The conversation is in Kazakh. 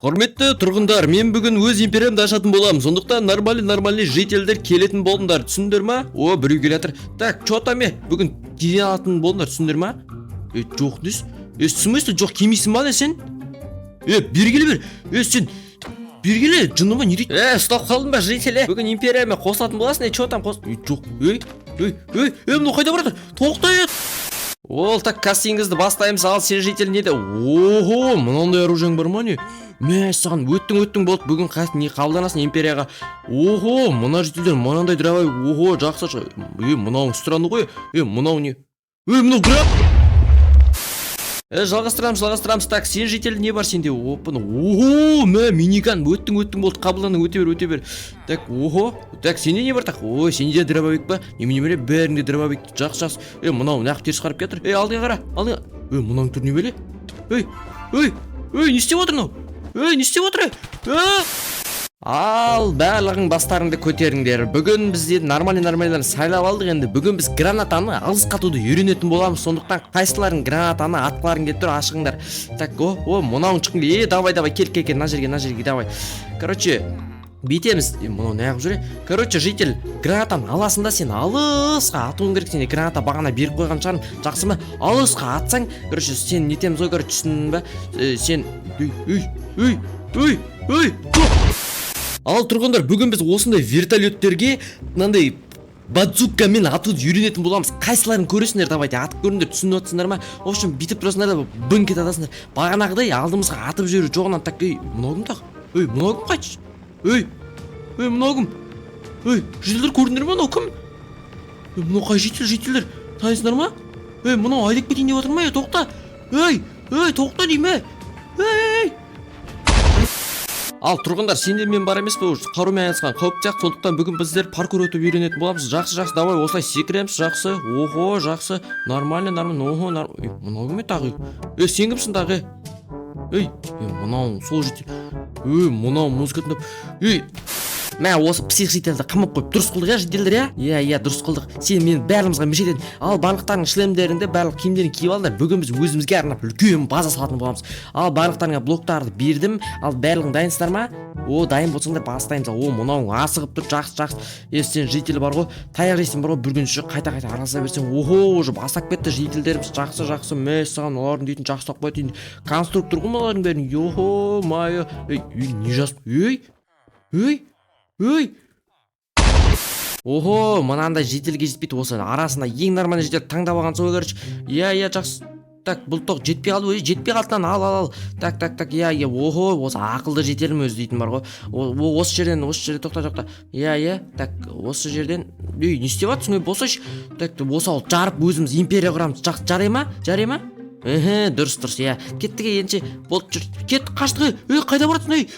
Құрметті тұрғындар, мен бүгін өз империямды ашатын боламын. Сондықтан нормальный жителдер келетін болыңдар, түсіндір ма? О, біреу келатыр. Так, чё там бүгін келе алатын болыңдар, түсіндір ма? Жоқ дес. В смысле жоқ келмейсің ба сен? Бергеле бер. Сен бергеле, жыныма не дейді? Ұстап қалдың ба, жителе? Бүгін империяма қосылатын боласың, чё там қос? Жоқ. Мынау қайда барады? Тоқтай. Ол, так, кастингізді бастаймыз, ал сен житель неде? Ого, мынандай оружиең бар ма не? Мә, саған өттің болды, бүгін не қабылданасың империяға. Ого, мына жителдер мынандай дровай, ого, жақсы. Мынау странный ғой. Мынау не? Мынау граб. Жалғастырамыз. Так, сен житель не бар сенде? Опын. Ого, мә, миниган, өттің болды, қабылдандың, өте бер. Так, ого. Так, сенде не бар так? Ой, сенде дробовик ба? Немене беле, бәрінде дробовик. Жақсы. Мынау нақ теріс қарап кетір. Алдыға қара. Мынау түр не беле? Не істеп отыр мынау? Не істеп отыр? Ал, барлығың бастарыңды көтеріңдер. Бүгін бізде нормальный сайлап алдық енді. Бүгін біз гранатаны алыс қатуды үйренетін боламыз. Сондықтан қайсыларың гранатаны атқыларың келіп тұр, ашығыңдар. Так, мынауың шықың. Давай, кел, на жерге, давай. Короче, бейтеміз. Мынау не ағып жүре? Короче, житель, гранатаны аласың да сен алысқа атуың керек. Сен граната бағана беріп қойған шығарым. Жақсы ма? Алысқа атсаң, короче, сен нетеміз ой, короче, түсіндің ба? Сен Ал тұрғындар, бүгін біз осындай вертолеттерге мынандай базукамен атуды үйренетін боламыз. Қайсыларын көресіңдер, давайте атып көріңдер, түсініп отырсыңдар ма? В общем, бүйтіп тұрасыңдар да бүңк ете атасыңдар. Бағанағыдай алдымызға атып жіберу жоғынан так, мынау кім так? Мынау кім қайтшы? Мынау кім? Жителдер көрдіңдер ма, мынау кім? Мынау қай жителдер? Танисыңдар ма? Мынау айдап кетейін деп отыр ма? Тоқта. Тоқта дейме? Ал тұрғындар, сендер мен бар емес пе? Қарумен айналысқан қауіпті сияқты. Сондықтан бүгін біздер паркур өтіп үйренетін боламыз. Жақсы, давай, осылай секіреміз, жақсы. Ого, жақсы. Нормально. Ого, мынау кім тағы? Сен кімсің тағы? Мынау сол житель. Мынау музыка тыңдап. Мә, осы псих жителді қамап қойып дұрыс қылдық, жителдер, дұрыс қылдық. Сен мен бәрімізға мешеден. Ал барлықтарың шлемдеріңді, барлық киімдерін киіп алыңдар. Бүгін біз өзімізге арнап үлкен база салатын боламыз. Ал барлықтарыңа блоктарды бердім. Ал барлығың дайынсыздар ма? Дайын болсаңдар бастаймыз. Мынауың асығып тұр, жақсы. Сен житель бар ғой, таяқ жейсің бар ғой, бір күн қайта араласа берсең. Уже бастап кетті жителдеріміз. Жақсы. Мә, саған олардың дейтін жақсы оқпай дейтін конструктор ғой олардың бәрін. Йо, майя. Не жазып? Ого, мынандай жителге жетпейді, осы арасында ең нормальный жителді таңдап алған сол көрші. Жақсы. Так, бұл тоқ жетпей қалды, ал. Так, ого, осы ақылды жителім өзі дейтін бар ғой. Осы жерден тоқта. Так, осы жерден не істеп жатсың, босаш. Так, осы ал жарып өзіміз империя құрамыз. Жақсы, жарай ма? Дұрыс, кеттіге енше болып жүр. Кет, қашты. Қайда баратсың?